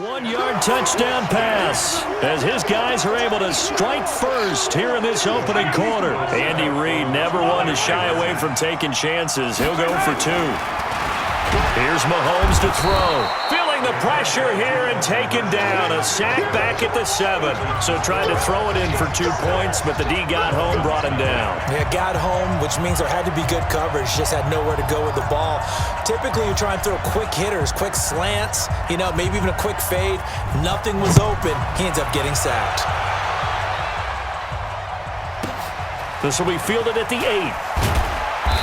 1-yard touchdown pass as his guys are able to strike first here in this opening quarter. Andy Reid never one to shy away from taking chances. He'll go for 2. Here's Mahomes to throw. Feeling the pressure here and taken down. A sack back at the 7. So trying to throw it in for 2 points, but the D got home, brought him down. Yeah, got home, which means there had to be good coverage. Just had nowhere to go with the ball. Typically, you try and throw quick hitters, quick slants, maybe even a quick fade. Nothing was open. He ends up getting sacked. This will be fielded at the 8.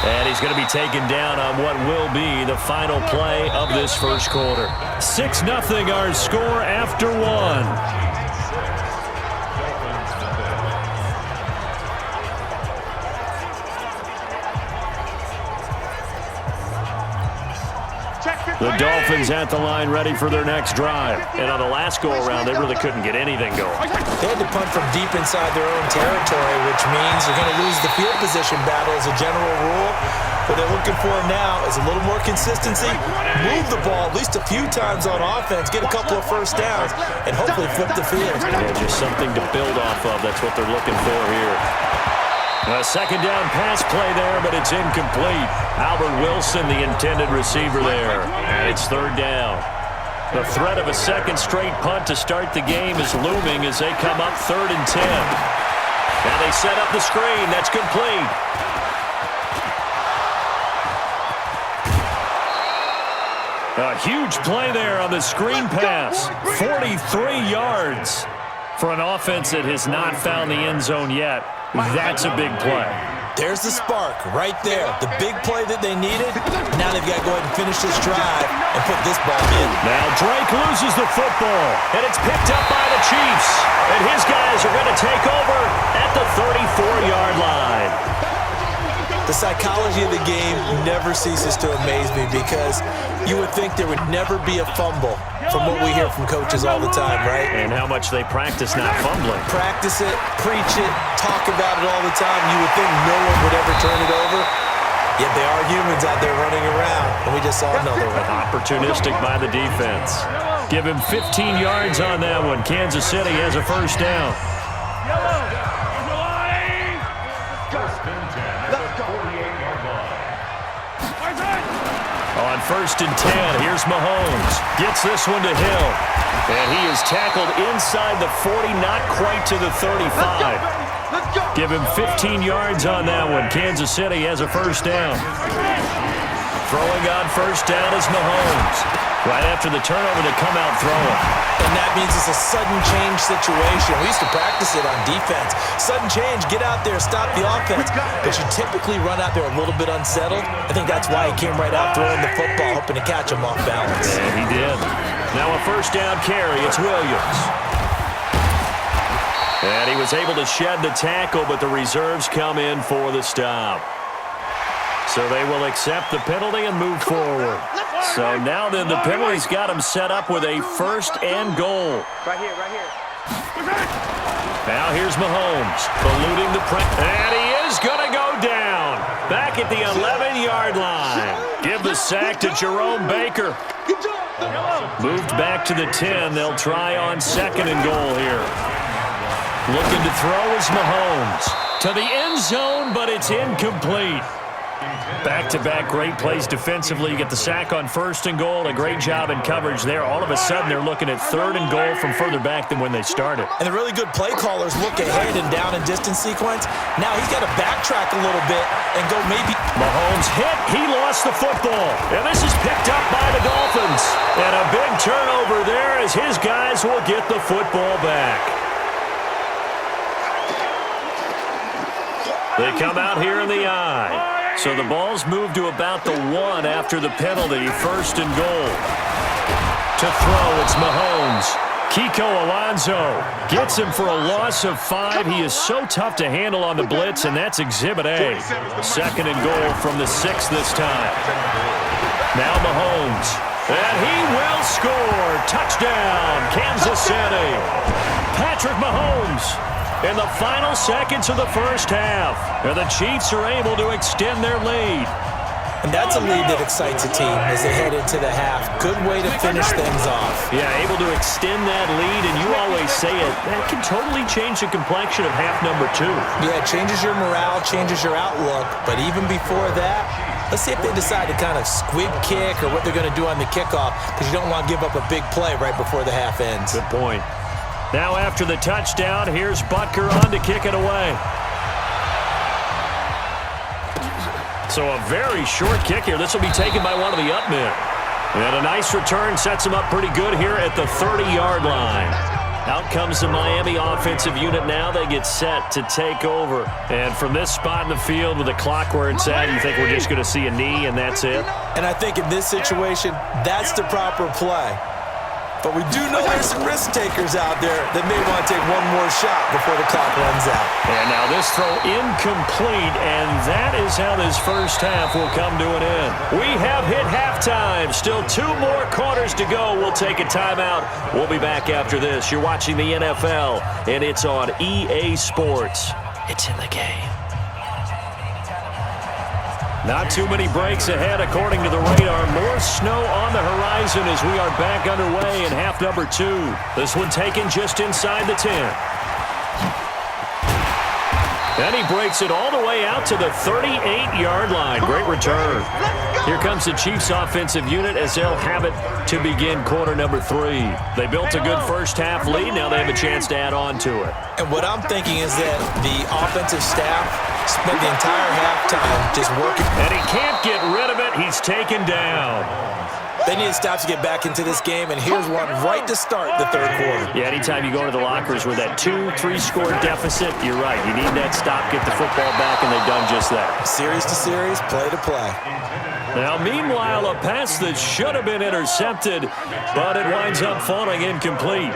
And he's going to be taken down on what will be the final play of this first quarter. 6-0 our score after 1. The Dolphins at the line ready for their next drive. And on the last go-around, they really couldn't get anything going. They had to punt from deep inside their own territory, which means you're going to lose the field position battle as a general rule. What they're looking for now is a little more consistency, move the ball at least a few times on offense, get a couple of first downs, and hopefully flip the field. Yeah, just something to build off of. That's what they're looking for here. A second down pass play there, but it's incomplete. Albert Wilson, the intended receiver there. And it's 3rd down. The threat of a second straight punt to start the game is looming as they come up 3rd and 10. Now they set up the screen. That's complete. A huge play there on the screen pass. 43 yards for an offense that has not found the end zone yet. That's a big play. There's the spark right there. The big play that they needed. Now they've got to go ahead and finish this drive and put this ball in. Now Drake loses the football, and it's picked up by the Chiefs. And his guys are going to take over at the 34-yard line. The psychology of the game never ceases to amaze me because you would think there would never be a fumble from what we hear from coaches all the time, right? And how much they practice not fumbling. Practice it, preach it, talk about it all the time. You would think no one would ever turn it over. Yet they are humans out there running around, and we just saw another one. Opportunistic by the defense. Give him 15 yards on that one. Kansas City has a first down. On 1st and 10, here's Mahomes. Gets this one to Hill. And he is tackled inside the 40, not quite to the 35. Give him 15 yards on that one. Kansas City has a first down. Throwing on first down is Mahomes. Right after the turnover, they come out throwing. And that means it's a sudden change situation. We used to practice it on defense. Sudden change, get out there, stop the offense. But you typically run out there a little bit unsettled. I think that's why he came right out throwing the football, hoping to catch him off balance. Yeah, he did. Now a first down carry. It's Williams. And he was able to shed the tackle, but the reserves come in for the stop. So they will accept the penalty and move forward. So now then the penalty's got him set up with a 1st and goal. Right here, right here. Now here's Mahomes, eluding the pressure. And he is going to go down. Back at the 11-yard line. Give the sack to Jerome Baker. Moved back to the 10. They'll try on 2nd and goal here. Looking to throw is Mahomes. To the end zone, but it's incomplete. Back-to-back great plays defensively. You get the sack on 1st and goal. A great job in coverage there. All of a sudden, they're looking at 3rd and goal from further back than when they started. And the really good play callers look ahead and down and distance sequence. Now he's got to backtrack a little bit and go maybe. Mahomes hit. He lost the football. And this is picked up by the Dolphins. And a big turnover there as his guys will get the football back. They come out here in the I. So the ball's moved to about the 1 after the penalty, 1st and goal. To throw, it's Mahomes. Kiko Alonso gets him for a loss of 5. He is so tough to handle on the blitz, and that's Exhibit A. 2nd and goal from the 6 this time. Now Mahomes. And he will score. Touchdown, Kansas City. Patrick Mahomes. In the final seconds of the first half, and the Chiefs are able to extend their lead. And that's a lead that excites a team as they head into the half. Good way to finish things off. Yeah, able to extend that lead, and you always say it, that can totally change the complexion of half number 2. Yeah, it changes your morale, changes your outlook, but even before that, let's see if they decide to kind of squib kick or what they're going to do on the kickoff, because you don't want to give up a big play right before the half ends. Good point. Now after the touchdown, here's Butker on to kick it away. So a very short kick here. This will be taken by one of the up men. And a nice return sets him up pretty good here at the 30-yard line. Out comes the Miami offensive unit now. They get set to take over. And from this spot in the field with the clock where it's at, you think we're just going to see a knee and that's it? And I think in this situation, that's the proper play. But we do know there's some risk takers out there that may want to take one more shot before the clock runs out. And now this throw incomplete, and that is how this first half will come to an end. We have hit halftime. Still 2 more quarters to go. We'll take a timeout. We'll be back after this. You're watching the NFL, and it's on EA Sports. It's in the game. Not too many breaks ahead according to the radar. More snow on the horizon as we are back underway in half number 2. This one taken just inside the 10. Then he breaks it all the way out to the 38-yard line. Great return. Here comes the Chiefs offensive unit as they'll have it to begin quarter number 3. They built a good first half lead. Now they have a chance to add on to it. And what I'm thinking is that the offensive staff spent the entire halftime just working. And he can't get rid of it. He's taken down. They need to stop to get back into this game, and here's one right to start the third quarter. Yeah, anytime you go into the lockers with that 2-3-score deficit, you're right. You need that stop, get the football back, and they've done just that. Series to series, play to play. Now, meanwhile, a pass that should have been intercepted, but it winds up falling incomplete.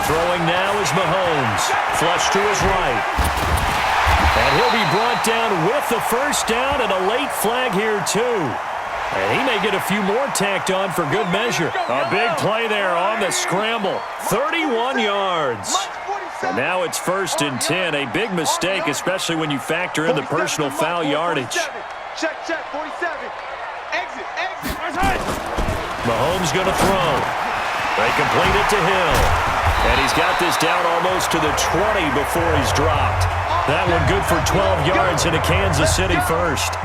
Throwing now is Mahomes. Flush to his right. And he'll be brought down with the first down and a late flag here, too. And he may get a few more tacked on for good measure. A big play there on the scramble. 31 yards. And now it's 1st and 10. A big mistake, especially when you factor in the personal foul yardage. Check, 47. Exit. Mahomes going to throw. They complete it to Hill. And he's got this down almost to the 20 before he's dropped. That one good for 12 yards into Kansas City first.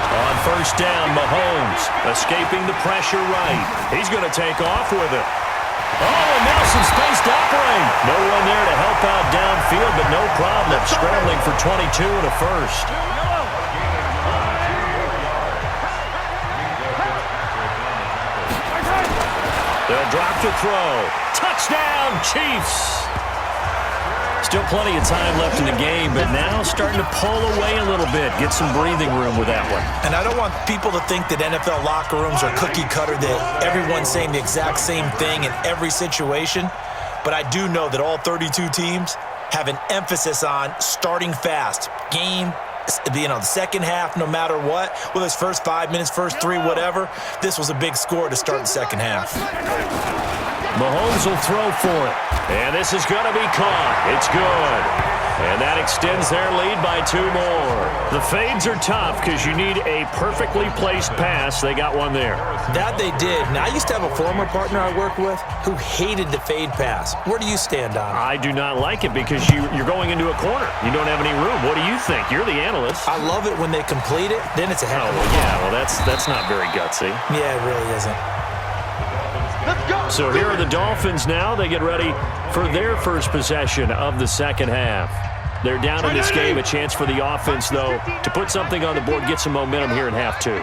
On first down, Mahomes escaping the pressure right. He's going to take off with it. Oh, and now some space to operate. No one there to help out downfield, but no problem. Scrambling for 22 and a first. They'll drop to throw. Touchdown, Chiefs. Still plenty of time left in the game, but now starting to pull away a little bit. Get some breathing room with that one. And I don't want people to think that NFL locker rooms are cookie cutter, that everyone's saying the exact same thing in every situation. But I do know that all 32 teams have an emphasis on starting fast. Game, the second half, no matter what, whether it's first 5 minutes, first 3, whatever, this was a big score to start the second half. Mahomes will throw for it. And this is going to be caught. It's good. And that extends their lead by 2 more. The fades are tough because you need a perfectly placed pass. They got one there. That they did. Now, I used to have a former partner I worked with who hated the fade pass. Where do you stand on it? I do not like it because you're going into a corner. You don't have any room. What do you think? You're the analyst. I love it when they complete it. Then it's a heck of a ball. Yeah, well, that's not very gutsy. Yeah, it really isn't. So here are the Dolphins now. They get ready for their first possession of the second half. They're down in this game. A chance for the offense, though, to put something on the board, get some momentum here in half 2.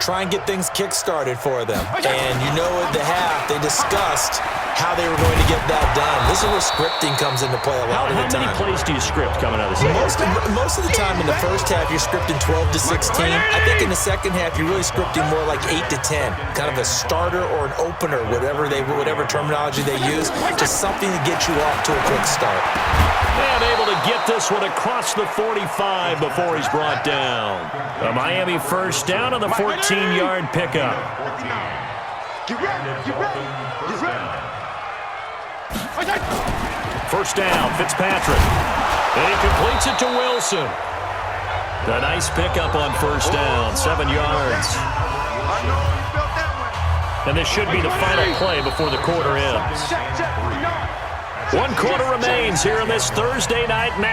Try and get things kick-started for them. And you know at the half, they discussed how they were going to get that done. This is where scripting comes into play a lot of the time. How many plays do you script coming out of the second? Most of the time in the first half, you're scripting 12 to 16. I think in the second half, you're really scripting more like 8 to 10. Kind of a starter or an opener, whatever terminology they use, just something to get you off to a quick start. And able to get this one across the 45 before he's brought down. A Miami first down on the 14-yard pickup. Get ready. First down, Fitzpatrick. And he completes it to Wilson. A nice pickup on first down, 7 yards. And this should be the final play before the quarter ends. 1 quarter remains here in this Thursday night match.